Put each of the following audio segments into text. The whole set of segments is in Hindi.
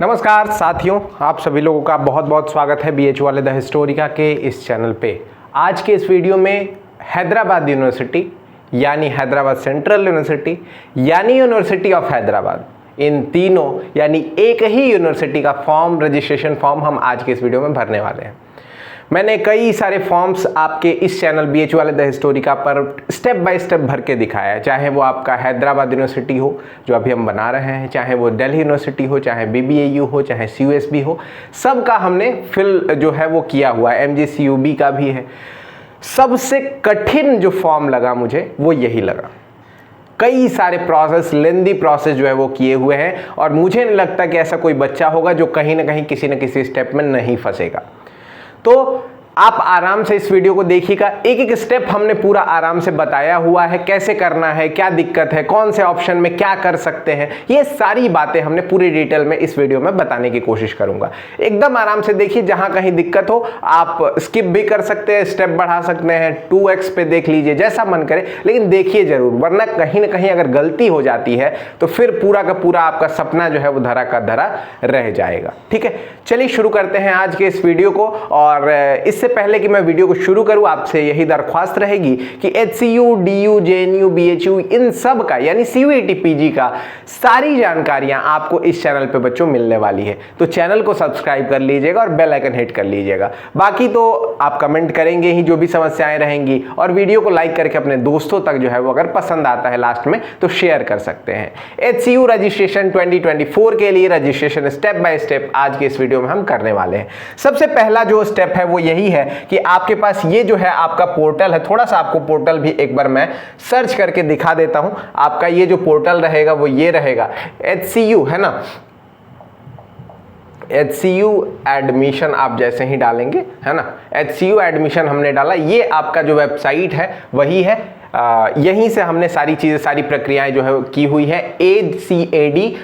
नमस्कार साथियों, आप सभी लोगों का बहुत बहुत स्वागत है BH वाले द हिस्टोरिका के इस चैनल पे। आज के इस वीडियो में हैदराबाद यूनिवर्सिटी यानी हैदराबाद सेंट्रल यूनिवर्सिटी यानी यूनिवर्सिटी ऑफ हैदराबाद, इन तीनों यानी एक ही यूनिवर्सिटी का रजिस्ट्रेशन फॉर्म हम आज के इस वीडियो में भरने वाले हैं। मैंने कई सारे फॉर्म्स आपके इस चैनल BH वाले द हिस्टोरिका पर स्टेप बाय स्टेप भर के दिखाया है, चाहे वो आपका हैदराबाद यूनिवर्सिटी हो जो अभी हम बना रहे हैं, चाहे वो दिल्ली यूनिवर्सिटी हो, चाहे BBAU हो, चाहे CUSB हो, सब का हमने फिल जो है वो किया हुआ है। MGCUB का भी है। सबसे कठिन जो फॉर्म लगा मुझे वो यही लगा। कई सारे प्रोसेस, लेंदी प्रोसेस जो है वो किए हुए हैं और मुझे नहीं लगता कि ऐसा कोई बच्चा होगा जो कहीं ना कहीं किसी न किसी स्टेप में नहीं फंसेगा। तो आप आराम से इस वीडियो को देखिएगा, एक एक स्टेप हमने पूरा आराम से बताया हुआ है, कैसे करना है, क्या दिक्कत है, कौन से ऑप्शन में क्या कर सकते हैं, ये सारी बातें हमने पूरी डिटेल में इस वीडियो में बताने की कोशिश करूंगा। एकदम आराम से देखिए, जहां कहीं दिक्कत हो आप स्किप भी कर सकते हैं, स्टेप बढ़ा सकते हैं, 2x पे देख लीजिए, जैसा मन करे, लेकिन देखिए जरूर, वरना कहीं ना कहीं अगर गलती हो जाती है तो फिर पूरा का पूरा आपका सपना जो है वो धरा का धरा रह जाएगा। ठीक है, चलिए शुरू करते हैं आज के इस वीडियो को। और इससे पहले कि मैं वीडियो को शुरू करूं, आपसे यही दरख्वास्त रहेगी कि HCU, DU, JNU, BHU इन सब का यानी CUET PG का सारी जानकारियां आपको इस चैनल पे बच्चों मिलने वाली है। तो चैनल को सब्सक्राइब कर लीजिएगा और बेल आइकन हिट कर लीजिएगा। बाकी तो आप कमेंट करेंगे ही, जो भी समस्याएं रहेंगी, और वीडियो को लाइक करके अपने दोस्तों तक जो है वो अगर पसंद आता है लास्ट में तो शेयर कर सकते हैं। HCU रजिस्ट्रेशन 2024 के लिए रजिस्ट्रेशन स्टेप बाय स्टेप आज के इस वीडियो में हम करने वाले हैं। सबसे पहला जो स्टेप है वो यही है कि आपके पास ये जो है आपका पोर्टल है। थोड़ा सा आपको पोर्टल भी एक बार मैं सर्च करके दिखा देता हूं। आपका ये जो पोर्टल रहेगा वो ये रहेगा, HCU है ना, HCU एडमिशन आप जैसे ही डालेंगे है ना, HCU एडमिशन हमने डाला, ये आपका जो वेबसाइट है वही है। यहीं से हमने सारी चीजें, सारी प्रक्रियाएं जो है की हुई है। acad.uohyd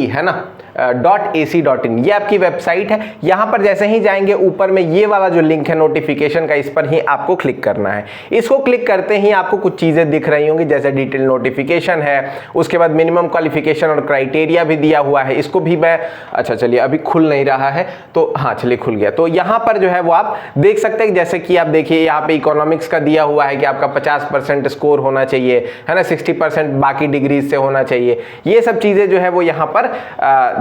है ना .ac.in, ये आपकी वेबसाइट है। यहां पर जैसे ही जाएंगे ऊपर में ये वाला जो लिंक है नोटिफिकेशन का, इस पर ही आपको क्लिक करना है। इसको क्लिक करते ही आपको कुछ चीजें दिख रही होंगी, जैसे डिटेल नोटिफिकेशन है, उसके बाद मिनिमम क्वालिफिकेशन और क्राइटेरिया भी दिया हुआ है। इसको भी मैं, अच्छा चलिए अभी खुल नहीं रहा है तो हाँ चलिए खुल गया। तो यहां पर जो है वो आप देख सकते हैं, जैसे कि आप देखिए यहाँ पे इकोनॉमिक्स का दिया हुआ है कि आपका 50% स्कोर होना चाहिए है ना, 60% बाकी डिग्रीज से होना चाहिए। ये सब चीजें जो है वो यहाँ पर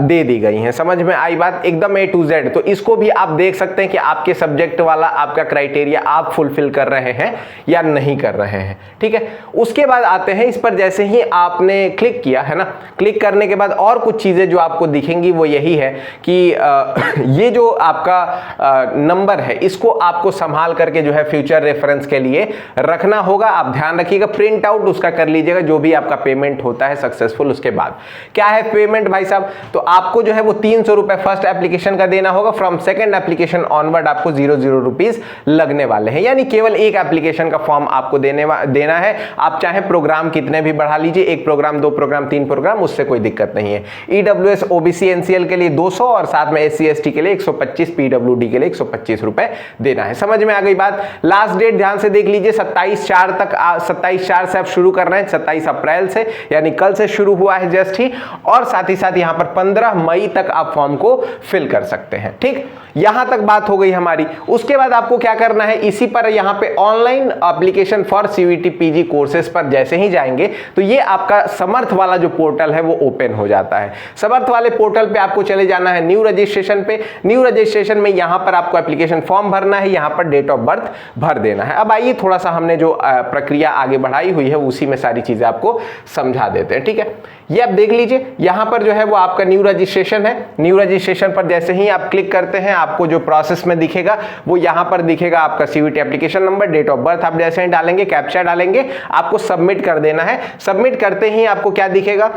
दे दी गई हैं। समझ में आई बात, एकदम A to Z। तो इसको भी आप देख सकते हैं कि आपके सब्जेक्ट वाला आपका क्राइटेरिया आप फुलफिल कर रहे हैं या नहीं कर रहे हैं। ठीक है, उसके बाद आते हैं इस पर। जैसे ही आपने क्लिक किया है ना, क्लिक करने के बाद और कुछ चीजें जो आपको दिखेंगी वो यही है कि ये जो आपका नंबर है इसको आपको संभाल करके जो है फ्यूचर रेफरेंस के लिए रखना होगा। आप ध्यान रखिएगा, प्रिंट आउट उसका कर लीजिएगा जो भी आपका पेमेंट होता है सक्सेसफुल। उसके बाद क्या है पेमेंट भाई साहब, तो आपको जो है वो 300 रुपए फर्स्ट एप्लीकेशन का देना होगा। फ्रॉम सेकंड एप्लीकेशन ऑनवर्ड आपको 00 रुपीज लगने वाले हैं, यानी केवल एक एप्लीकेशन का फॉर्म आपको देना है। आप चाहे प्रोग्राम कितने भी बढ़ा लीजिए, 1 प्रोग्राम, 2 प्रोग्राम, 3 प्रोग्राम, उससे कोई दिक्कत नहीं है। EWS OBC NCL के लिए 200 और साथ में SC ST के लिए 125, PWD के लिए 125 रुपए देना है। समझ में आ गई बात। लास्ट डेट ध्यान से देख लीजिए, 27/4 तक, 27/4 से आप शुरू कर रहे हैं, 27 अप्रैल से, यानी कल से शुरू हुआ है जस्ट ही। और साथ ही साथ यहां पर 15 मई तक आप फॉर्म को फिल कर सकते हैं। ठीक, यहां तक बात हो गई हमारी। उसके बाद आपको क्या करना है, इसी पर यहां पे online application for CUET PG courses पर जैसे ही जाएंगे तो ये आपका समर्थ वाला जो पोर्टल है वो ओपन हो जाता है। समर्थ वाले पोर्टल पे आपको चले जाना है न्यू रजिस्ट्रेशन पे। न्यू रजिस्ट्रेशन में यहां पर आपको एप्लीकेशन फॉर्म भरना है, यहां पर डेट ऑफ बर्थ भर देना है। अब आइए थोड़ा सा हमने जो प्रक्रिया आगे बढ़ाई हुई है उसी में सारी चीजें आपको समझा देते हैं। ठीक है, ये आप देख लीजिए, यहां पर जो है वो आपका न्यू रजिस्ट्रेशन है। न्यू रजिस्ट्रेशन पर जैसे ही आप क्लिक करते हैं आपको जो प्रोसेस में दिखेगा वो यहां पर दिखेगा आपका CUET application number, date of birth आप जैसे ही डालेंगे, कैप्चा डालेंगे, आपको सबमिट कर देना है। सबमिट करते ही आपको क्या दिखेगा,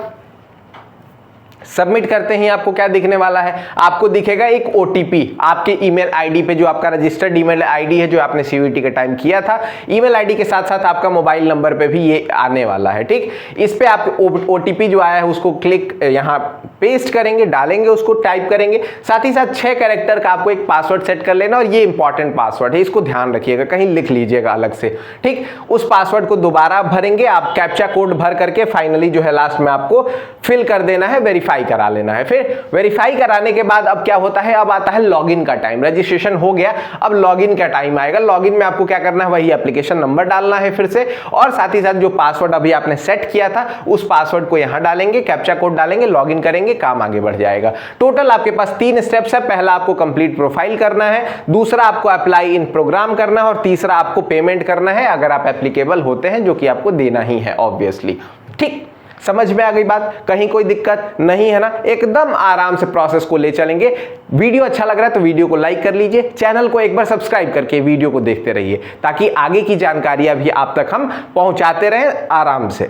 सबमिट करते ही आपको क्या दिखने वाला है, आपको दिखेगा एक OTP आपके ईमेल आईडी पे, जो आपका रजिस्टर्ड ईमेल आईडी है जो आपने CUET के टाइम किया था। ईमेल आईडी के साथ साथ आपका मोबाइल नंबर पे भी ये आने वाला है। ठीक, इस पे आप OTP जो आया है उसको क्लिक यहाँ पेस्ट करेंगे, डालेंगे, उसको टाइप करेंगे। साथ ही साथ 6 कैरेक्टर का आपको एक पासवर्ड सेट कर लेना, और ये इंपॉर्टेंट पासवर्ड है, इसको ध्यान रखिएगा, कहीं लिख लीजिएगा अलग से। ठीक, उस पासवर्ड को दोबारा भरेंगे आप, कैप्चा कोड भर करके फाइनली जो है लास्ट में आपको फिल कर देना है, वेरीफाई वेरीफाई करा लेना है। फिर वेरीफाई कराने के बाद अब क्या होता है, अब आता है लॉगिन का टाइम। रजिस्ट्रेशन हो गया, अब लॉगिन का टाइम आएगा। लॉगिन में आपको क्या करना है, वही एप्लीकेशन नंबर डालना है फिर से, और साथ ही साथ जो पासवर्ड अभी आपने सेट किया था उस पासवर्ड को यहां डालेंगे, कैप्चा कोड डालेंगे, लॉगिन करेंगे, काम आगे बढ़ जाएगा। टोटल आपके पास 3 स्टेप्स है। पहला आपको कंप्लीट प्रोफाइल करना है, दूसरा आपको अप्लाई इन प्रोग्राम करना है, और तीसरा आपको पेमेंट करना है अगर आप एप्लीकेबल होते हैं, जो कि आपको देना ही है ऑब्वियसली। ठीक, समझ में आ गई बात, कहीं कोई दिक्कत नहीं है ना? एकदम आराम से प्रोसेस को ले चलेंगे। वीडियो अच्छा लग रहा है तो वीडियो को लाइक कर लीजिए, चैनल को एक बार सब्सक्राइब करके वीडियो को देखते रहिए, ताकि आगे की जानकारियां भी आप तक हम पहुंचाते रहें आराम से।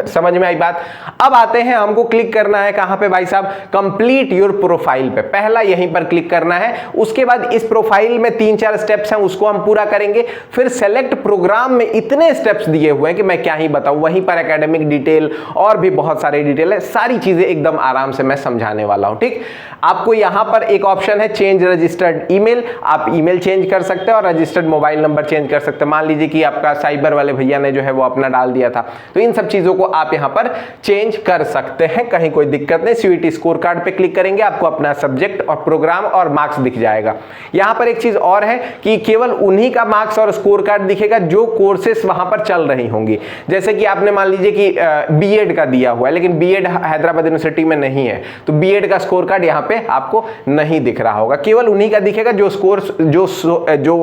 समझ में आई बात? अब आते हैं, हमको क्लिक करना है कहां पे भाई साहब, कंप्लीट योर प्रोफाइल पे। पहला यहीं पर क्लिक करना है। उसके बाद इस प्रोफाइल में 3-4 स्टेप्स हैं, उसको हम पूरा करेंगे। फिर सेलेक्ट प्रोग्राम में इतने स्टेप्स दिए हुए हैं कि मैं क्या ही बताऊं। वहीं पर एकेडमिक डिटेल और भी बहुत सारी डिटेल है, सारी चीजें एकदम आराम से मैं समझाने वाला हूं। ठीक, आपको यहां पर एक ऑप्शन है चेंज रजिस्टर्ड ईमेल, आप ईमेल चेंज कर सकते हैं और रजिस्टर्ड मोबाइल नंबर चेंज कर सकते हैं। मान लीजिए कि आपका साइबर वाले भैया ने जो है वो अपना डाल दिया था, तो इन सब चीजों को आप यहां पर चेंज कर सकते हैं, कहीं कोई दिक्कत नहीं। सीयूईटी स्कोर कार्ड पे क्लिक करेंगे, आपको अपना सब्जेक्ट और प्रोग्राम और मार्क्स दिख जाएगा। यहां पर एक चीज और है कि केवल उन्हीं का मार्क्स और स्कोर कार्ड दिखेगा जो कोर्सेस वहां पर चल रही होंगी। जैसे कि आपने मान लीजिए कि बीएड का दिया हुआ है, लेकिन बीएड हैदराबाद यूनिवर्सिटी में नहीं है, तो बीएड का स्कोर कार्ड यहां पे आपको नहीं दिख रहा होगा। केवल उन्हीं का दिखेगा जो स्कोर जो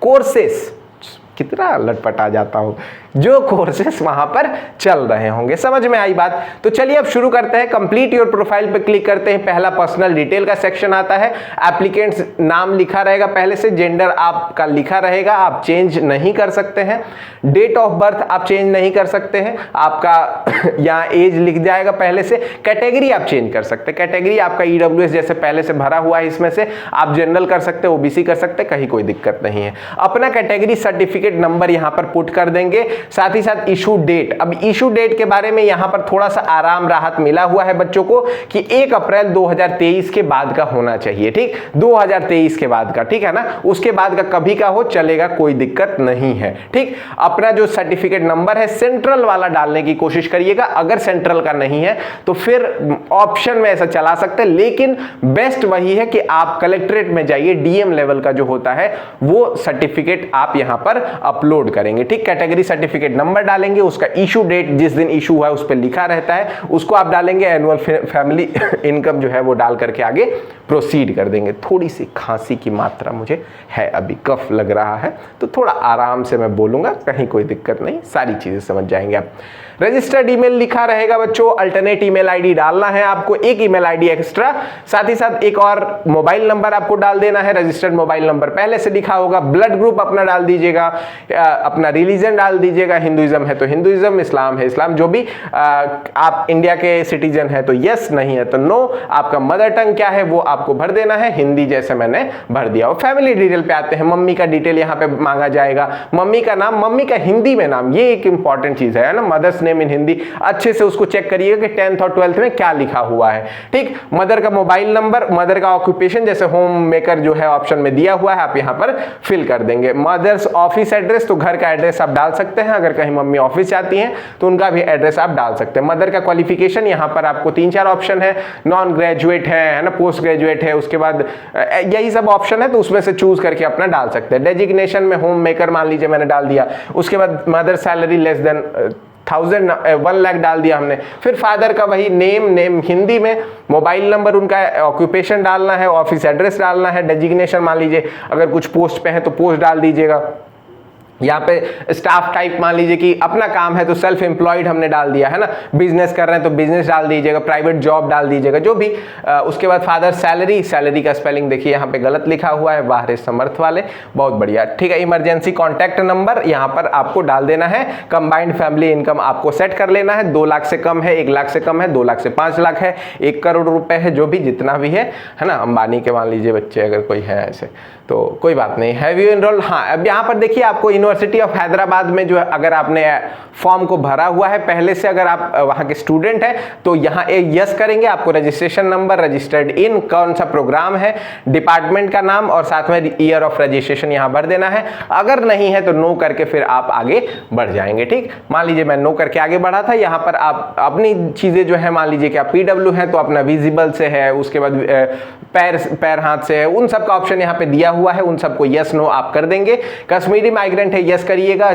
कोर्सेस, कितना लटपटा जाता हूं, जो कोर्सेस वहां पर चल रहे होंगे। समझ में आई बात? तो चलिए अब शुरू करते हैं। कंप्लीट योर प्रोफाइल पे क्लिक करते हैं। पहला पर्सनल डिटेल का सेक्शन आता है। एप्लीकेंट्स नाम लिखा रहेगा पहले से, जेंडर आपका लिखा रहेगा, आप चेंज नहीं कर सकते हैं। डेट ऑफ बर्थ आप चेंज नहीं कर सकते हैं, आपका यहाँ एज लिख जाएगा पहले से। कैटेगरी आप चेंज कर सकते हैं, कैटेगरी आपका ईडब्ल्यूएस जैसे पहले से भरा हुआ है, इसमें से आप जनरल कर सकते हैं, ओबीसी कर सकते हैं, कहीं कोई दिक्कत नहीं है। अपना कैटेगरी सर्टिफिकेट नंबर यहां पर पुट कर देंगे, साथ ही साथ इशू डेट। अब इशू डेट के बारे में यहां पर थोड़ा सा आराम राहत मिला हुआ है बच्चों को कि 1 अप्रैल 2023 के बाद का होना चाहिए। ठीक, 2023 के बाद का, ठीक है ना? उसके बाद का कभी का हो चलेगा, कोई दिक्कत नहीं है। ठीक, अपना जो सर्टिफिकेट नंबर है सेंट्रल वाला डालने की कोशिश करिएगा। अगर सेंट्रल का नहीं है तो फिर ऑप्शन में ऐसा चला सकते हैं, लेकिन बेस्ट वही है कि आप कलेक्ट्रेट में जाइए, डीएम लेवल का जो होता है वो सर्टिफिकेट आप यहां पर अपलोड करेंगे। ठीक, कैटेगरी सर्टिफिकेट नंबर डालेंगे, उसका इशू डेट जिस दिन इशू हुआ है उस पर लिखा रहता है, उसको आप डालेंगे। एनुअल फैमिली इनकम जो है वो डाल करके आगे प्रोसीड कर देंगे। थोड़ी सी खांसी की मात्रा मुझे है, अभी कफ लग रहा है, तो थोड़ा आराम से मैं बोलूंगा, कहीं कोई दिक्कत नहीं, सारी चीजें समझ जाएंगे आप। रजिस्टर्ड ईमेल लिखा रहेगा बच्चों, अल्टरनेट ईमेल आईडी डालना है आपको, एक ईमेल आईडी एक्स्ट्रा, साथ ही साथ एक और मोबाइल नंबर आपको डाल देना है। रजिस्टर्ड मोबाइल नंबर पहले से लिखा होगा। ब्लड ग्रुप अपना डाल दीजिएगा, अपना रिलीजन डाल दीजिएगा, हिंदुइज्म है तो हिंदुइज्म, इस्लाम है इस्लाम, जो भी आप इंडिया के सिटीजन है तो यस, नहीं है तो नो। आपका मदर टंग क्या है वो आपको भर देना है, हिंदी जैसे मैंने भर दिया। और फैमिली डिटेल पे आते हैं। मम्मी का डिटेल यहाँ पे मांगा जाएगा, मम्मी का नाम, मम्मी का हिंदी में नाम, ये एक इंपॉर्टेंट चीज है ना, मदर्स नेम इन हिंदी। अच्छे से उसको चेक करिएगा कि 10th और 12th में क्या लिखा हुआ है। ठीक, मदर का मोबाइल नंबर, मदर का ऑक्यूपेशन जैसे होम मेकर जो है ऑप्शन में दिया हुआ है, आप यहाँ पर फिल कर देंगे। मदर्स ऑफिस एड्रेस, तो घर का एड्रेस आप डाल सकते हैं, अगर कहीं मम्मी ऑफिस जाती हैं तो उनका भी एड्रेस आप डाल सकते हैं। मदर का क्वालिफिकेशन, यहाँ पर आपको 3-4 ऑप्शन है, नॉन ग्रेजुएट है ना, पोस्ट ग्रेजुएट है, उसके बाद यही सब ऑप्शन है, तो उसमें से चूज करके अपना डाल सकते हैं। डेजिग्नेशन में होम मेकर मान लीजिए मैंने डाल दिया, उसके बाद mother salary less than 1 lakh डाल दिया हमने। फिर फादर का वही नेम हिंदी में, मोबाइल नंबर उनका, ऑक्यूपेशन डालना है, ऑफिस एड्रेस डालना है, डेजिग्नेशन मान लीजिए अगर कुछ पोस्ट पे है तो पोस्ट डाल दीजिएगा। यहाँ पे स्टाफ टाइप मान लीजिए कि अपना काम है तो सेल्फ एम्प्लॉयड हमने डाल दिया है ना, बिजनेस कर रहे हैं तो बिजनेस डाल दीजिएगा, प्राइवेट जॉब डाल दीजिएगा, जो भी। उसके बाद फादर सैलरी का स्पेलिंग देखिए यहाँ पे गलत लिखा हुआ है, बाहर समर्थ वाले, बहुत बढ़िया। ठीक है, इमरजेंसी कॉन्टैक्ट नंबर यहाँ पर आपको डाल देना है। कंबाइंड फैमिली इनकम आपको सेट कर लेना है, 2 लाख से कम है, 1 लाख से कम है, 2 लाख से 5 लाख है, 1 करोड़ रुपए है, जो भी जितना भी है ना। अंबानी के मान लीजिए बच्चे अगर कोई है ऐसे तो कोई बात नहीं। हैव यू एनरोल्ड, हाँ अब यहाँ पर देखिए आपको यूनिवर्सिटी ऑफ हैदराबाद में जो है अगर आपने फॉर्म को भरा हुआ है पहले से, अगर आप वहां के स्टूडेंट हैं तो यहाँ यस करेंगे। आपको रजिस्ट्रेशन नंबर, रजिस्टर्ड इन, कौन सा प्रोग्राम है, डिपार्टमेंट का नाम और साथ में ईयर ऑफ रजिस्ट्रेशन यहाँ भर देना है। अगर नहीं है तो नो करके फिर आप आगे बढ़ जाएंगे। ठीक, मान लीजिए मैं नो करके आगे बढ़ा था, यहाँ पर आप अपनी चीजें जो है, मान लीजिए कि आप पीडब्ल्यू है तो अपना विजिबल से है, उसके बाद पैर हाथ से है, उन सब का ऑप्शन यहाँ पे दिया हुआ है, उन सबको यस नो आप कर देंगे। कश्मीरी माइग्रेंट है, यस करिएगा,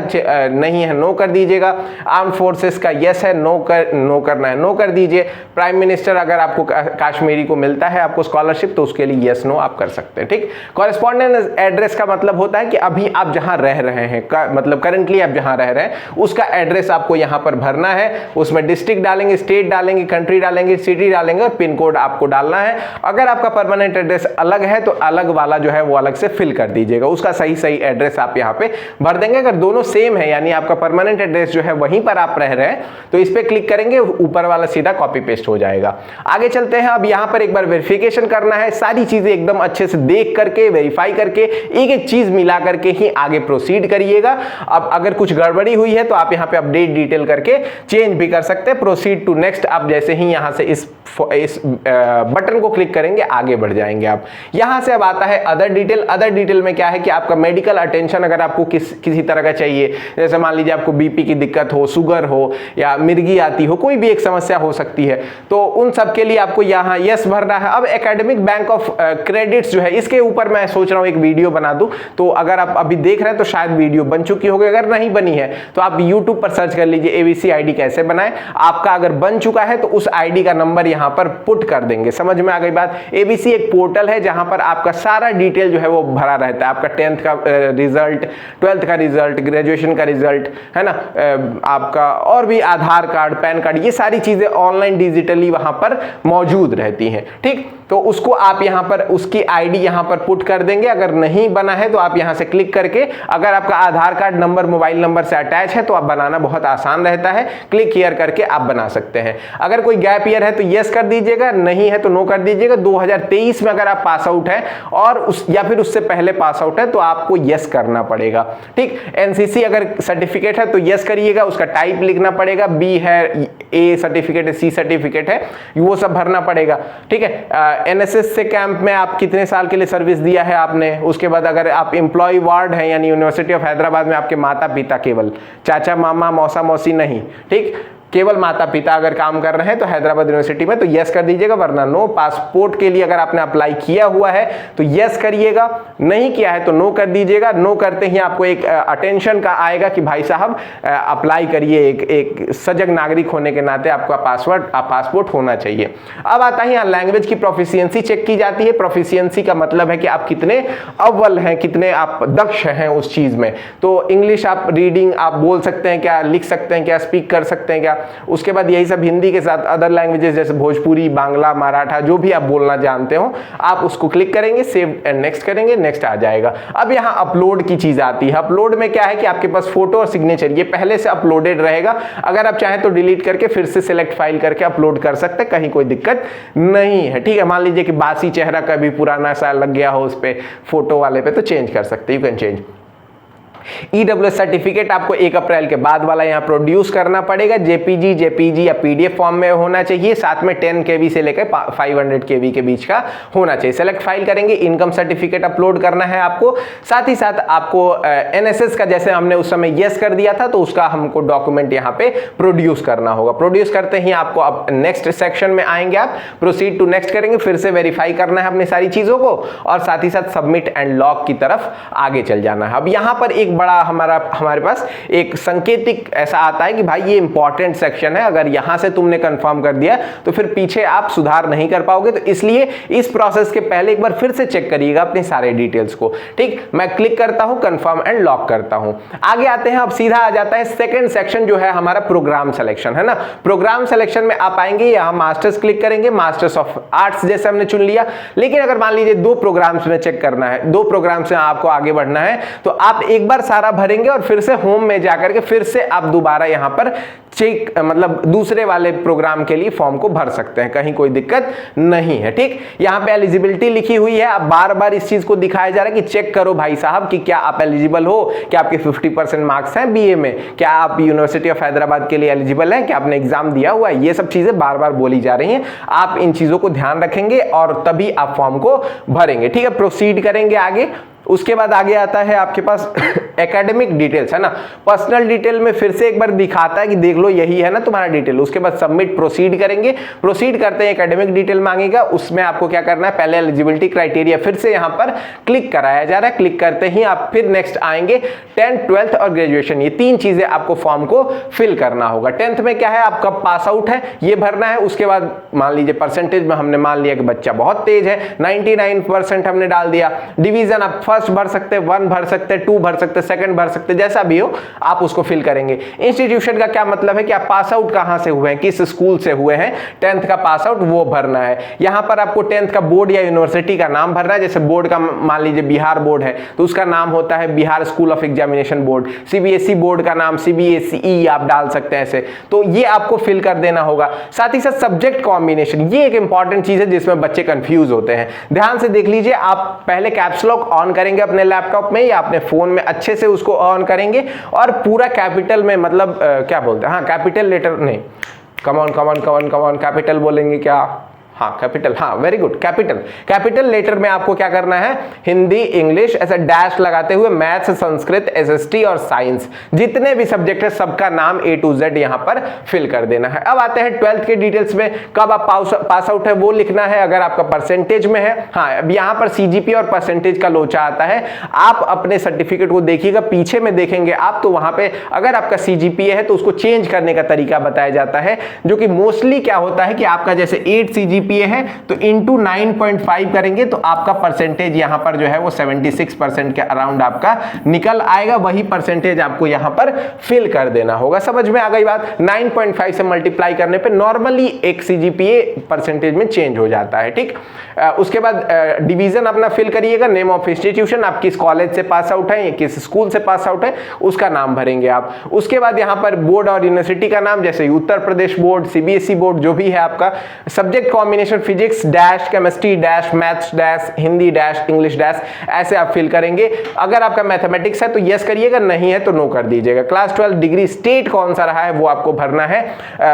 नहीं है नो कर दीजिएगा। आर्म फोर्सेस का यस है, नो करना है नो कर दीजिए। प्राइम मिनिस्टर अगर आपको कश्मीरी को मिलता है आपको स्कॉलरशिप तो उसके लिए यस नो आप कर सकते हैं। ठीक, कॉरेस्पॉन्डेंस एड्रेस का मतलब होता है कि अभी आप जहां रह रहे हैं, मतलब करंटली आप जहां रह रहे हैं उसका एड्रेस आपको यहां पर भरना है। उसमें डिस्ट्रिक्ट डालेंगे, स्टेट डालेंगे, कंट्री डालेंगे, सिटी डालेंगे और पिन कोड आपको डालना है। अगर आपका परमानेंट एड्रेस अलग है तो अलग वाला जो है वो अलग से फिल कर दीजिएगा, उसका सही एड्रेस आप यहाँ पे भर देंगे। अगर दोनों सेम है यानी आपका परमानेंट एड्रेस जो है वहीं पर आप रह रहे हैं तो इस पे क्लिक करेंगे, ऊपर वाला सीधा कॉपी पेस्ट हो जाएगा। आगे चलते हैं। अब यहाँ पर एक बार वेरिफिकेशन करना है, सारी चीजें एकदम अच्छे से देख करके वेरीफाई करके एक एक चीज मिला करके ही आगे प्रोसीड करिएगा। अब अगर कुछ गड़बड़ी हुई है तो आप यहाँ पे अपडेट डिटेल करके चेंज भी कर सकते हैं। प्रोसीड टू नेक्स्ट, आप जैसे ही यहाँ से इस बटन को क्लिक करेंगे आगे बढ़ जाएंगे आप। यहां से अब आता है अदर डिटेल। अदर डिटेल में क्या है कि आपका मेडिकल अटेंशन अगर आपको किसी तरह का चाहिए, जैसे मान लीजिए आपको बीपी की दिक्कत हो, शुगर हो या मिर्गी आती हो, कोई भी एक समस्या हो सकती है, तो उन सब के लिए आपको यहां यस भरना है। अब एकेडमिक बैंक ऑफ क्रेडिट्स जो है इसके ऊपर मैं सोच रहा हूं एक वीडियो बना दूं, तो अगर आप अभी देख रहे हैं तो शायद वीडियो बन चुकी होगी, अगर नहीं बनी है तो आप यूट्यूब पर सर्च कर लीजिए एबीसी आईडी कैसे बनाएं। आपका अगर बन चुका है तो उस आईडी का नंबर यहां पर पुट कर देंगे। समझ में आ गई बात? एबीसी एक पोर्टल है जहां पर आपका सारा डिटेल जो है वो भरा रहता है, आपका 10th का रिजल्ट, 12th का रिजल्ट, ग्रेजुएशन का रिजल्ट, है ना, आपका और भी आधार कार्ड, पैन कार्ड, ये सारी चीजें ऑनलाइन डिजिटली वहां पर मौजूद रहती हैं। ठीक, तो उसको आप यहां पर उसकी आईडी यहां पर पुट कर देंगे। अगर नहीं बना है तो आप यहां से क्लिक करके, अगर आपका आधार कार्ड नंबर मोबाइल नंबर से अटैच है तो आप बनाना बहुत आसान रहता है, क्लिक हियर करके आप बना सकते हैं। अगर कोई गैप ईयर है तो यस कर दीजिएगा, नहीं है तो नो कर दीजिएगा। 2023 में अगर आप पास आउट है और या फिर उससे पहले पास आउट है तो आपको यस करना पड़ेगा। ठीक, एनसीसी अगर सर्टिफिकेट है तो यस करिएगा, उसका टाइप लिखना पड़ेगा, बी है, ए सर्टिफिकेट है, सी सर्टिफिकेट है, वो सब भरना पड़ेगा। ठीक है, एनएसएस से कैंप में आप कितने साल के लिए सर्विस दिया है आपने, उसके बाद अगर आप एम्प्लॉय वार्ड है यानी यूनिवर्सिटी ऑफ हैदराबाद में आपके माता पिता, केवल चाचा मामा मौसा मौसी नहीं, ठीक, केवल माता पिता अगर काम कर रहे हैं तो हैदराबाद यूनिवर्सिटी में तो यस कर दीजिएगा, वरना नो। पासपोर्ट के लिए अगर आपने अप्लाई किया हुआ है तो यस करिएगा, नहीं किया है तो नो कर दीजिएगा। नो करते ही आपको एक अटेंशन का आएगा कि भाई साहब अप्लाई करिए, एक सजग नागरिक होने के नाते आपका पासपोर्ट होना चाहिए। अब आता है यहाँ लैंग्वेज की प्रोफिशिएंसी चेक की जाती है। प्रोफिशिएंसी का मतलब है कि आप कितने अव्वल हैं, कितने आप दक्ष हैं उस चीज में। तो इंग्लिश आप रीडिंग आप बोल सकते हैं क्या, लिख सकते हैं क्या, स्पीक कर सकते हैं क्या। उसके बाद यही सब हिंदी के साथ अदर लैंग्वेजेस जैसे भोजपुरी, बांग्ला, मराठा, जो भी आप बोलना जानते हो आप उसको क्लिक करेंगे, सेव एंड नेक्स्ट करेंगे, नेक्स्ट आ जाएगा। अब यहाँ अपलोड की चीज आती है। अपलोड में क्या है कि आपके पास फोटो और सिग्नेचर ये पहले से अपलोडेड रहेगा, अगर आप चाहें तो डिलीट करके फिर से सिलेक्ट फाइल करके अपलोड कर सकते हैं, कहीं कोई दिक्कत नहीं है। ठीक है, मान लीजिए कि बासी चेहरा का भी पुराना सा लग गया हो उस पे फोटो वाले पे, तो चेंज कर सकते, you can change. EWS certificate आपको 1 अप्रैल के बाद वाला यहाँ प्रोड्यूस करना पड़ेगा। जेपीजी या पीडीएफ फॉर्म में होना चाहिए, साथ में 10 केबी से लेकर 500 केबी के बीच का होना चाहिए। सेलेक्ट फाइल करेंगे, इनकम सर्टिफिकेट अपलोड करना है आपको, साथ ही साथ आपको एनएसएस का जैसे हमने उस समय यस कर दिया था तो उसका हमको डॉक्यूमेंट यहाँ पे प्रोड्यूस करना होगा। प्रोड्यूस करते ही आपको अब नेक्स्ट सेक्शन में आएंगे, आप प्रोसीड टू नेक्स्ट करेंगे, फिर से वेरीफाई करना है अपनी सारी चीजों को और साथ ही साथ सबमिट एंड लॉक की तरफ आगे चल जाना है। अब यहाँ पर एक बड़ा हमारे पास एक संकेतिक ऐसा आता है कि भाई ये इंपॉर्टेंट सेक्शन है, अगर यहां से तुमने कंफर्म कर दिया तो फिर पीछे आप सुधार नहीं कर पाओगे, तो इसलिए इस प्रोसेस के पहले एक बार फिर से चेक करिएगा अपने सारे डिटेल्स को। ठीक, मैं क्लिक करता हूं, कंफर्म एंड लॉक करता हूं। आगे आते हैं, अब सीधा आ जाता है सेकंड सेक्शन जो है हमारा प्रोग्राम सिलेक्शन, है ना। प्रोग्राम सिलेक्शन में आप आएंगे, यहां मास्टर्स क्लिक करेंगे, मास्टर्स ऑफ आर्ट्स जैसे हमने चुन लिया। लेकिन अगर मान लीजिए 2 प्रोग्राम्स में चेक करना है, 2 प्रोग्राम्स में आपको आगे बढ़ना है, तो आप एक बार सारा भरेंगे और फिर से होम में जाकर के फिर से आप दोबारा यहां पर चेक मतलब दूसरे वाले प्रोग्राम के लिए फॉर्म को भर सकते हैं, कहीं कोई दिक्कत नहीं है। ठीक, यहां पे एलिजिबिलिटी लिखी हुई है, आप बार बार इस चीज को दिखाया जा रहा है कि चेक करो भाई साहब कि क्या आप एलिजिबल हो, क्या आपके 50% मार्क्स हैं बीए में, क्या आप यूनिवर्सिटी ऑफ हैदराबाद के लिए एलिजिबल हैं, क्या आपने एग्जाम दिया हुआ है। ये सब चीजें बार बार बोली जा रही हैं, आप इन चीजों को ध्यान रखेंगे और तभी आप फॉर्म को भरेंगे। ठीक है, प्रोसीड करेंगे आगे। उसके बाद आगे आता है आपके पास एकेडमिक डिटेल्स, है ना। पर्सनल डिटेल में फिर से एक बार दिखाता है कि देख लो यही है ना तुम्हारा डिटेल। उसके बाद सबमिट प्रोसीड करेंगे, प्रोसीड करते हैं एकेडमिक डिटेल मांगेगा, उसमें आपको क्या करना है, पहले एलिजिबिलिटी क्राइटेरिया फिर से यहां पर क्लिक कराया जा रहा है। क्लिक करते ही आप फिर नेक्स्ट आएंगे 10th 12th और ग्रेजुएशन, ये तीन चीजें आपको फॉर्म को फिल करना होगा। 10th में क्या है, आप कब पास आउट है ये भरना है। उसके बाद मान लीजिए परसेंटेज में हमने मान लिया कि बच्चा बहुत तेज है, 99% हमने डाल दिया। डिवीजन आप फर्स्ट भर सकते हैं, 1 भर सकते हैं, 2 भर सकते हैं, सेकंड भर सकते हैं, जैसा भी हो आप उसको फिल करेंगे। इंस्टीट्यूशन का क्या मतलब है कि आप पास आउट कहां से हुए हैं, किस स्कूल से हुए हैं, 10th का पास आउट वो भरना है। यहां पर आपको 10th का बोर्ड या यूनिवर्सिटी का नाम भरना है। जैसे बोर्ड का मान लीजिए बिहार बोर्ड है तो उसका नाम होता है Bihar school of examination board. CBSE board का नाम सीबीएसई आप डाल सकते हैं ऐसे, तो ये आपको फिल कर देना होगा। साथ ही साथ सब्जेक्ट कॉम्बिनेशन, ये एक इंपॉर्टेंट चीज है जिसमें बच्चे कंफ्यूज होते हैं। ध्यान से देख लीजिए, आप पहले कैप्स लॉक ऑन करेंगे अपने लैपटॉप में या अपने फोन में, अच्छे से उसको ऑन करेंगे और पूरा कैपिटल में, मतलब क्या बोलते हैं, हाँ कैपिटल लेटर नहीं, कमॉन कैपिटल बोलेंगे क्या, हाँ कैपिटल, हाँ वेरी गुड, कैपिटल लेटर में आपको क्या करना है, हिंदी इंग्लिश ऐसे डैश लगाते हुए मैथ्स संस्कृत एसएसटी और साइंस जितने भी सब्जेक्ट है सबका नाम A to Z यहां पर फिल कर देना है। अब आते हैं 12th के डिटेल्स में, कब आप पास आउट है वो लिखना है। अगर आपका परसेंटेज में है, हाँ अब यहां पर सीजीपी और परसेंटेज का लोचा आता है। आप अपने सर्टिफिकेट को देखिएगा, पीछे में देखेंगे आप तो वहां पे अगर आपका सीजीपीए है तो उसको चेंज करने का तरीका बताया जाता है, जो कि मोस्टली क्या होता है कि आपका जैसे 8 सीजीपीए है तो इंटू 9.5 करेंगे तो आपका परसेंटेज यहां पर जो है वो 76% के अराउंड आपका निकल आएगा। वही परसेंटेज आपको यहां पर फिल कर देना होगा। समझ में आ गई बात। 9.5 से मल्टीप्लाई करने पे नॉर्मली एक सीजीपीए परसेंटेज में चेंज हो जाता है। ठीक, उसके बाद डिवीजन अपना फिल करिएगा, नेम ऑफ इंस्टीट्यूशन, आप किस कॉलेज से पास आउट है, किस स्कूल से पास आउट है उसका नाम भरेंगे आप। उसके बाद यहां पर बोर्ड और यूनिवर्सिटी का नाम, जैसे Uttar Pradesh board, CBSE board, जो भी है आपका। Subject combination physics dash, chemistry dash, maths dash, Hindi dash, English dash, ऐसे आप फिल करेंगे। अगर आपका मैथमेटिक्स है तो यस करिएगा, नहीं है तो नो कर दीजिएगा। क्लास 12 डिग्री स्टेट कौन सा रहा है वो आपको भरना है,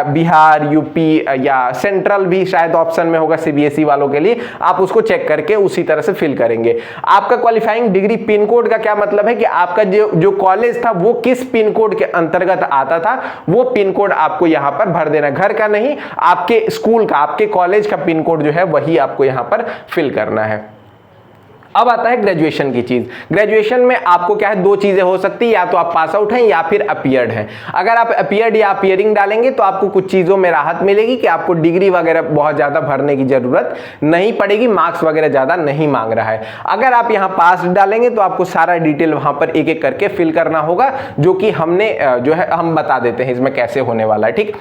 बिहार, यूपी या सेंट्रल भी शायद ऑप्शन में होगा सीबीएसई वालों के लिए, आप उसको चेक करके उसी तरह से फिल करेंगे। आपका क्वालिफाइंग डिग्री पिन कोड का क्या मतलब है कि आपका जो कॉलेज था वो किस पिन कोड के अंतर्गत आता था, वो पिन कोड आपको यहां पर भर देना। घर का नहीं, आपके स्कूल का, आपके कॉलेज का पिन कोड जो है वही आपको यहां पर फिल करना है। अब आता है ग्रेजुएशन की चीज। ग्रेजुएशन में आपको क्या है, दो चीजें हो सकती है, या तो आप पास आउट हैं या फिर अपीयर्ड हैं। अगर आप अपीयर्ड या अपीयरिंग डालेंगे तो आपको कुछ चीजों में राहत मिलेगी कि आपको डिग्री वगैरह बहुत ज्यादा भरने की जरूरत नहीं पड़ेगी, मार्क्स वगैरह ज्यादा नहीं मांग रहा है। अगर आप यहाँ पास डालेंगे तो आपको सारा डिटेल वहां पर एक एक करके फिल करना होगा, जो कि हमने जो है हम बता देते हैं इसमें कैसे होने वाला है। ठीक,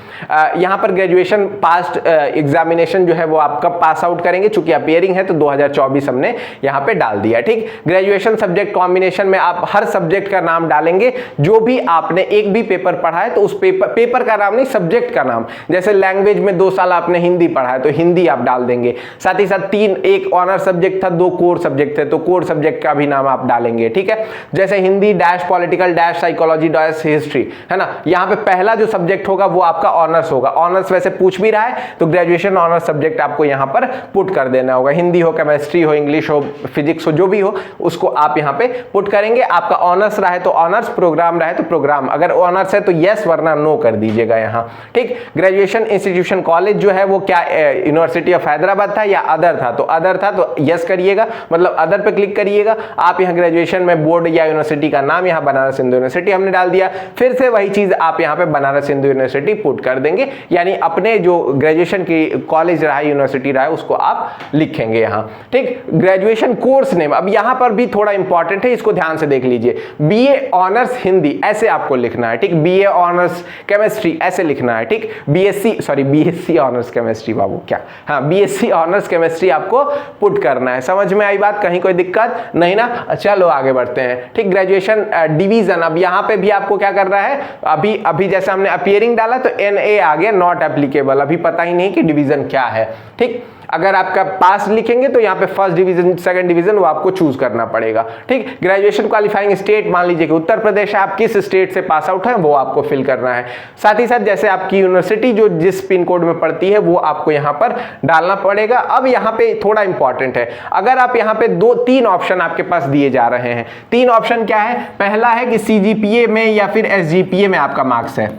यहाँ पर ग्रेजुएशन पास्ट एग्जामिनेशन जो है वो आप कब पास आउट करेंगे, चूंकि अपीयरिंग है तो 2024 हमने यहाँ पे डाल दिया। ठीक, ग्रेजुएशन सब्जेक्ट कॉम्बिनेशन में आप हर सब्जेक्ट का नाम डालेंगे, जो भी आपने एक भी पेपर पढ़ा है तो उस पेपर का नाम नहीं, सब्जेक्ट का नाम। जैसे लैंग्वेज में 2 साल आपने हिंदी पढ़ा है तो हिंदी आप डाल देंगे। साथ ही साथ एक ऑनर सब्जेक्ट था, 2 कोर सब्जेक्ट थे तो कोर सब्जेक्ट का भी नाम आप डालेंगे। ठीक है, जैसे Hindi dash political dash psychology dash history, है ना। यहाँ पे पहला जो सब्जेक्ट होगा वो आपका ऑनर्स होगा। ऑनर्स वैसे पूछ भी रहा है तो ग्रेजुएशन ऑनर्स सब्जेक्ट आपको यहाँ पर पुट कर देना होगा। हिंदी हो, केमिस्ट्री हो, इंग्लिश हो, फिजिक्स हो, जो भी हो उसको आप यहां पे पुट करेंगे। आपका ऑनर्स रहा है तो ऑनर्स, प्रोग्राम रहा है तो प्रोग्राम। अगर ऑनर्स है तो यस, वरना नो कर दीजिएगा यहां। ठीक, ग्रेजुएशन इंस्टीट्यूशन कॉलेज जो है वो क्या यूनिवर्सिटी ऑफ हैदराबाद था या अदर था, तो अदर था तो यस करिएगा, मतलब अदर पे क्लिक करिएगा। आप यहां ग्रेजुएशन में बोर्ड या यूनिवर्सिटी का नाम यहां बनारस हिंदू यूनिवर्सिटी हमने डाल दिया, फिर से वही चीज आप यहां पे बनारस हिंदू यूनिवर्सिटी पुट कर देंगे, यानी अपने जो ग्रेजुएशन की कॉलेज रहा है, यूनिवर्सिटी रहा है, उसको आप लिखेंगे यहां। ठीक, ग्रेजुएशन कोर्स कोर्स नेम, अब यहां पर भी थोड़ा इंपॉर्टेंट है, इसको ध्यान से देख लीजिए। बीए ऑनर्स हिंदी ऐसे आपको लिखना है, ठीक। बीए ऑनर्स केमिस्ट्री ऐसे लिखना है, ठीक। बीएससी ऑनर्स केमिस्ट्री, बाबू क्या, हाँ बीएससी ऑनर्स केमिस्ट्री आपको पुट करना है। समझ में आई बात, कहीं कोई दिक्कत नहीं ना? चलो आगे बढ़ते हैं, ठीक। ग्रेजुएशन डिवीजन, अब यहां पे भी आपको क्या करना है, अभी जैसे हमने अपीयरिंग डाला तो NA आ गया, नॉट एप्लीकेबल, अभी पता ही नहीं कि डिवीजन क्या है, ठीक। अगर आपका पास लिखेंगे तो यहाँ पे फर्स्ट डिवीजन सेकंड डिवीजन वो आपको चूज करना पड़ेगा, ठीक। ग्रेजुएशन क्वालिफाइंग स्टेट, मान लीजिए कि उत्तर प्रदेश है, आप किस स्टेट से पास आउट है वो आपको फिल करना है। साथ ही साथ जैसे आपकी यूनिवर्सिटी जो जिस पिन कोड में पड़ती है वो आपको यहाँ पर डालना पड़ेगा। अब यहाँ पे थोड़ा इंपॉर्टेंट है, अगर आप यहाँ पे 2-3 ऑप्शन आपके पास दिए जा रहे हैं। 3 ऑप्शन क्या है? पहला है कि CGPA में या फिर SGPA में आपका मार्क्स है,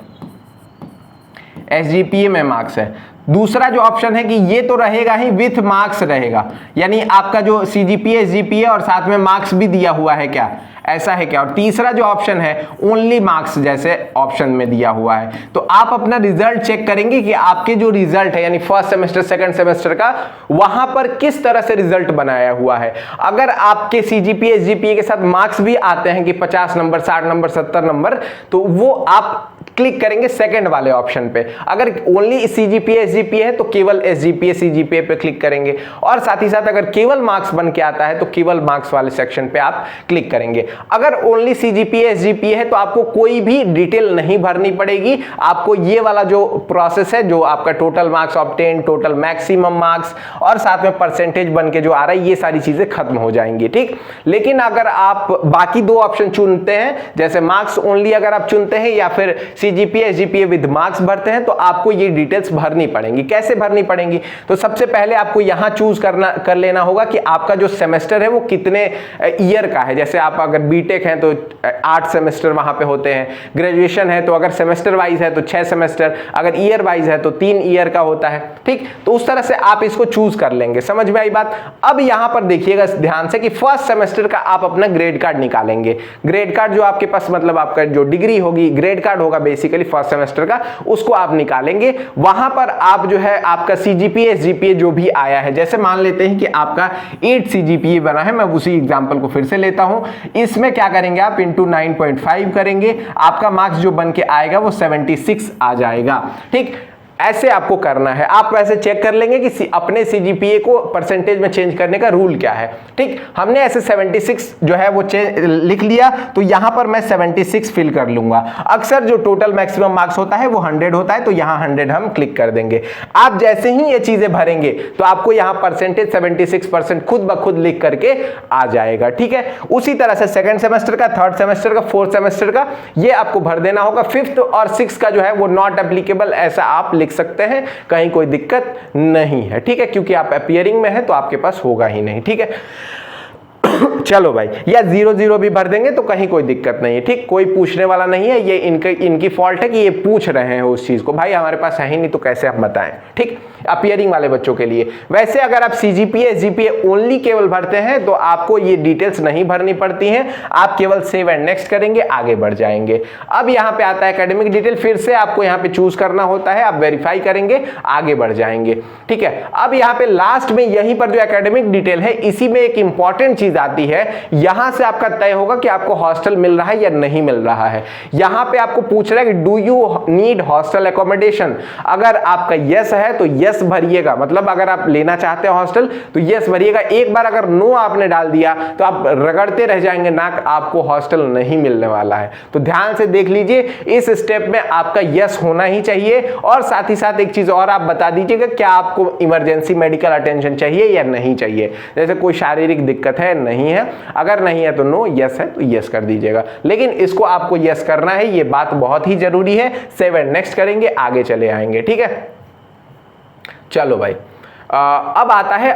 SGPA में मार्क्स है। दूसरा जो ऑप्शन है कि ये तो रहेगा ही, विथ मार्क्स रहेगा, यानी आपका जो CGPA SGPA और साथ में मार्क्स भी दिया हुआ है क्या, ऐसा है क्या। और तीसरा जो ऑप्शन है ओनली मार्क्स जैसे ऑप्शन में दिया हुआ है। तो आप अपना रिजल्ट चेक करेंगे कि आपके जो रिजल्ट है यानी फर्स्ट सेमेस्टर सेकंड सेमेस्टर का, वहां पर किस तरह से रिजल्ट बनाया हुआ है। अगर आपके CGPA SGPA के साथ मार्क्स भी आते हैं कि 50 नंबर 60 नंबर 70 नंबर, तो वो आप क्लिक करेंगे सेकंड वाले ऑप्शन पे। अगर ओनली CGPA SGPA है तो केवल SGPA CGPA पे क्लिक करेंगे, और साथ ही साथ अगर केवल मार्क्स बन के आता है तो केवल मार्क्स वाले सेक्शन पे आप क्लिक करेंगे। अगर ओनली CGPA SGPA है तो आपको कोई भी डिटेल नहीं भरनी पड़ेगी, आपको ये वाला जो प्रोसेस है, जो आपका total marks obtain, total maximum marks और साथ में परसेंटेज बन के जो आ रहा है, ये सारी चीजें खत्म हो जाएंगी, ठीक। लेकिन अगर आप बाकी 2 ऑप्शन चुनते हैं, जैसे मार्क्स ओनली अगर आप चुनते हैं या फिर CGPA SGPA विद मार्क्स भरते हैं, तो आपको ये डिटेल्स भरनी पड़ेंगी। कैसे भरनी पड़ेंगी? तो सबसे पहले आपको यहां चूज कर लेना होगा कि आपका जो सेमेस्टर है वो कितने ईयर का है। जैसे आप अगर बीटेक हैं तो 8 सेमेस्टर वहां पे होते हैं, ग्रेजुएशन है तो अगर सेमेस्टर वाइज है तो 6 सेमेस्टर, अगर ईयर वाइज है तो 3 ईयर का होता है, ठीक। तो उस तरह से आप इसको चूज कर लेंगे। समझ में आई बात? अब यहां पर देखिएगा ध्यान से कि फर्स्ट सेमेस्टर का आप अपना ग्रेड कार्ड निकालेंगे। ग्रेड कार्ड जो आपके पास, मतलब आपका जो डिग्री होगी, ग्रेड कार्ड होगा बेसिकली फर्स्ट सेमेस्टर का, उसको आप निकालेंगे। वहां पर आप जो है आपका CGPA SGPA जो भी आया है, जैसे मान लेते हैं कि आपका 8 CGPA बना है, मैं उसी एग्जांपल को फिर से लेता हूं। इसमें क्या करेंगे आप, इंटू 9.5 करेंगे, आपका मार्क्स जो बन के आएगा वो 76 आ जाएगा, ठीक। ऐसे आपको करना है। आप वैसे चेक कर लेंगे कि अपने CGPA को परसेंटेज में चेंज करने का रूल क्या है, ठीक। हमने ऐसे 76 जो है वो लिख लिया, तो यहां पर मैं 76 फिल कर लूंगा। अक्सर जो टोटल मैक्सिमम मार्क्स होता है वो 100 होता है, तो यहां 100 हम क्लिक कर देंगे। आप जैसे ही ये चीजें भरेंगे तो आपको यहां परसेंटेज 76% खुद ब खुद लिख करके आ जाएगा, ठीक है। उसी तरह से सेकंड सेमेस्टर का, थर्ड सेमेस्टर का, फोर्थ सेमेस्टर का ये आपको भर देना होगा। फिफ्थ और सिक्स का जो है वो नॉट एप्लीकेबल ऐसा आप लिख सकते हैं, कहीं कोई दिक्कत नहीं है, ठीक है, क्योंकि आप अपीयरिंग में है तो आपके पास होगा ही नहीं, ठीक है। चलो भाई, या 0-0 भी भर देंगे तो कहीं कोई दिक्कत नहीं है, ठीक। कोई पूछने वाला नहीं है, ये इनकी फॉल्ट है कि ये पूछ रहे हैं उस चीज को। भाई हमारे पास है ही नहीं तो कैसे हम बताएं, ठीक। अपीयरिंग वाले बच्चों के लिए। वैसे अगर आप CGPA SGPA ओनली केवल भरते हैं तो आपको ये डिटेल्स नहीं भरनी पड़ती हैं, आप केवल सेव एंड नेक्स्ट करेंगे, आगे बढ़ जाएंगे। अब यहाँ पे आता है एकेडमिक डिटेल, फिर से आपको यहाँ पे चूज करना होता है, आप वेरीफाई करेंगे, आगे बढ़ जाएंगे, ठीक है। अब यहाँ पे लास्ट में यहीं पर जो एकेडमिक डिटेल है, इसी में एक इंपॉर्टेंट चीज आती है। यहां से आपका तय होगा कि आपको हॉस्टल मिल रहा है या नहीं मिल रहा है। यहां पे आपको पूछ रहा है कि do you need hostel accommodation. अगर आपका यस है तो यस भरिएगा, मतलब अगर आप लेना चाहते हैं हॉस्टल तो यस भरिएगा। एक बार अगर नो आपने डाल दिया तो आप रगड़ते रह जाएंगे ना, आपको हॉस्टल नहीं मिलने वाला है। तो ध्यान से देख लीजिए, इस स्टेप में आपका यस होना ही चाहिए। और साथ ही साथ एक चीज और आप बता दीजिएगा, क्या आपको इमरजेंसी मेडिकल अटेंशन चाहिए या नहीं चाहिए। जैसे कोई शारीरिक दिक्कत है, नहीं है, अगर नहीं है तो नो, यस है तो यस कर दीजिएगा। लेकिन इसको आपको यस करना है, ये बात बहुत ही जरूरी है। सेव एंड नेक्स्ट करेंगे, आगे चले आएंगे, ठीक है। चलो भाई, अब आता है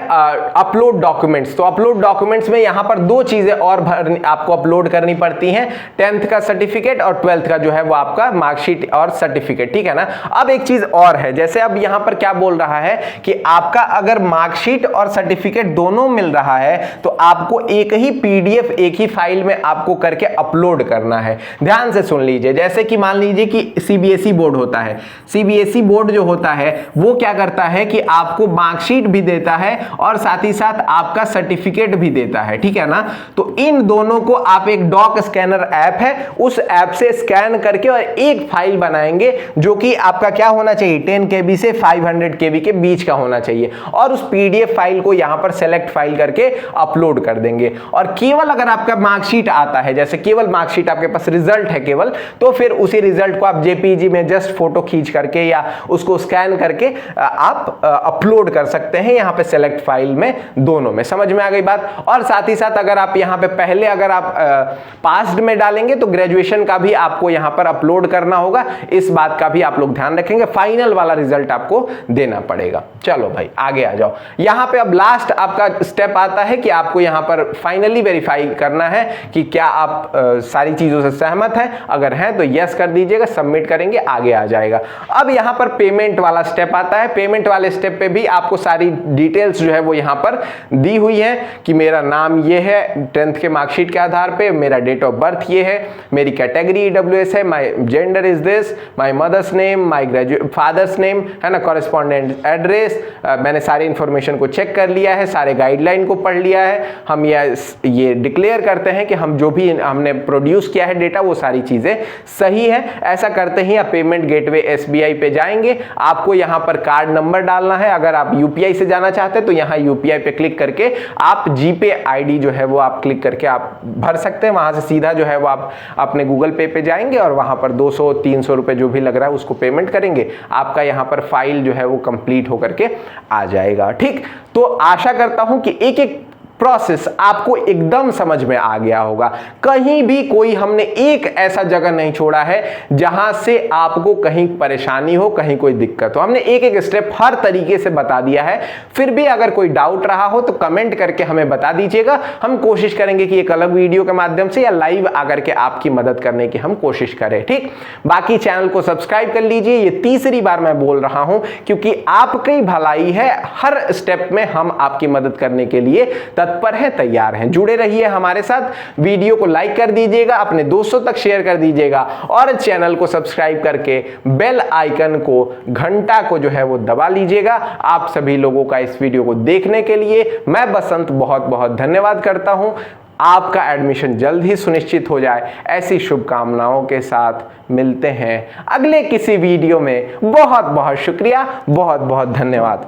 अपलोड डॉक्यूमेंट्स। तो अपलोड डॉक्यूमेंट्स में यहां पर 2 चीजें और आपको अपलोड करनी पड़ती हैं, 10th का सर्टिफिकेट और 12th का जो है वो आपका मार्कशीट और सर्टिफिकेट, ठीक है ना। अब एक चीज और है, जैसे अब यहां पर क्या बोल रहा है कि आपका अगर मार्कशीट और सर्टिफिकेट दोनों मिल रहा है तो आपको एक ही PDF एक ही फाइल में आपको करके अपलोड करना है। ध्यान से सुन लीजिए, जैसे कि मान लीजिए कि CBSE बोर्ड होता है। CBSE बोर्ड जो होता है वो क्या करता है कि आपको मार्कशीट मार्कशीट भी देता है और साथ ही साथ आपका सर्टिफिकेट भी देता है, ठीक है ना। तो इन दोनों को आप एक डॉक स्कैनर ऐप है, उस ऐप से स्कैन करके और एक फाइल बनाएंगे जो कि आपका क्या होना चाहिए, 10 KB से 500 KB के बीच का होना चाहिए, और उस PDF फाइल को यहां पर सेलेक्ट फाइल करके अपलोड कर देंगे। और केवल अगर आपका मार्कशीट आता है, जैसे केवल मार्कशीट आपके पास रिजल्ट है केवल, तो फिर उसी रिजल्ट को आप JPG में जस्ट फोटो खींच करके या उसको स्कैन करके आप अपलोड कर सकते हैं यहां पे सेलेक्ट फाइल में, दोनों में। समझ में आ गई बात। और साथ ही साथ अगर आप यहां पे पहले अगर आप पास्ड में डालेंगे तो ग्रेजुएशन का भी आपको यहां पर अपलोड करना होगा, इस बात का भी आप लोग ध्यान रखेंगे। फाइनल वाला रिजल्ट आपको देना पड़ेगा। चलो भाई आगे आ जाओ। यहां पे अब लास्ट आपका स्टेप आता है कि आपको यहां पर फाइनली वेरीफाई करना है कि क्या आप सारी चीजों से सहमत हैं। अगर हैं तो यस कर दीजिएगा, सबमिट करेंगे, आगे आ जाएगा। अब यहां पर पेमेंट वाला स्टेप आता है। पेमेंट वाले स्टेप पे भी आपको सारी डिटेल्स जो है वो यहां पर दी हुई है कि मेरा नाम ये है 10th के मार्कशीट के आधार पे, मेरा डेट ऑफ बर्थ ये है, मेरी कैटेगरी EWS है, my gender is this, my mother's name, my father's name, है ना, कॉरेस्पॉन्डेंट एड्रेस। मैंने सारी इंफॉर्मेशन को चेक कर लिया है, सारे गाइडलाइन को पढ़ लिया है। हम ये डिक्लेयर करते हैं कि हम जो भी हमने प्रोड्यूस किया है डेटा वो सारी चीजें सही है। ऐसा करते ही आप पेमेंट गेटवे SBI पे जाएंगे। आपको यहां पर कार्ड नंबर डालना है। अगर आप UPI से जाना चाहते हैं तो यहां UPI पे क्लिक करके आप GPay ID जो है वो आप क्लिक करके आप भर सकते हैं। वहां से सीधा जो है वो आप अपने गूगल पे जाएंगे और वहां पर 200-300 रुपए जो भी लग रहा है उसको पेमेंट करेंगे। आपका यहां पर फाइल जो है वो कंप्लीट होकर के आ जाएगा। ठीक, तो आशा करता हूं कि एक एक प्रोसेस आपको एकदम समझ में आ गया होगा। कहीं भी कोई हमने एक ऐसा जगह नहीं छोड़ा है जहां से आपको कहीं परेशानी हो, कहीं कोई दिक्कत हो। हमने एक एक स्टेप हर तरीके से बता दिया है। फिर भी अगर कोई डाउट रहा हो तो कमेंट करके हमें बता दीजिएगा। हम कोशिश करेंगे कि एक अलग वीडियो के माध्यम से या लाइव आकर के आपकी मदद करने की हम कोशिश करें। ठीक, बाकी चैनल को सब्सक्राइब कर लीजिए। ये तीसरी बार मैं बोल रहा हूं क्योंकि आपकी भलाई है। हर स्टेप में हम आपकी मदद करने के लिए तत्पर हैं, तैयार हैं। जुड़े रहिए हमारे साथ। वीडियो को लाइक कर दीजिएगा, अपने दोस्तों तक शेयर कर दीजिएगा और चैनल को सब्सक्राइब करके बेल आइकन को, घंटा को जो है वो दबा लीजिएगा। आप सभी लोगों का इस वीडियो को देखने के लिए मैं बसंत बहुत बहुत धन्यवाद करता हूं। आपका एडमिशन जल्द ही सुनिश्चित हो जाए, ऐसी शुभकामनाओं के साथ मिलते हैं अगले किसी वीडियो में। बहुत बहुत शुक्रिया, बहुत बहुत धन्यवाद।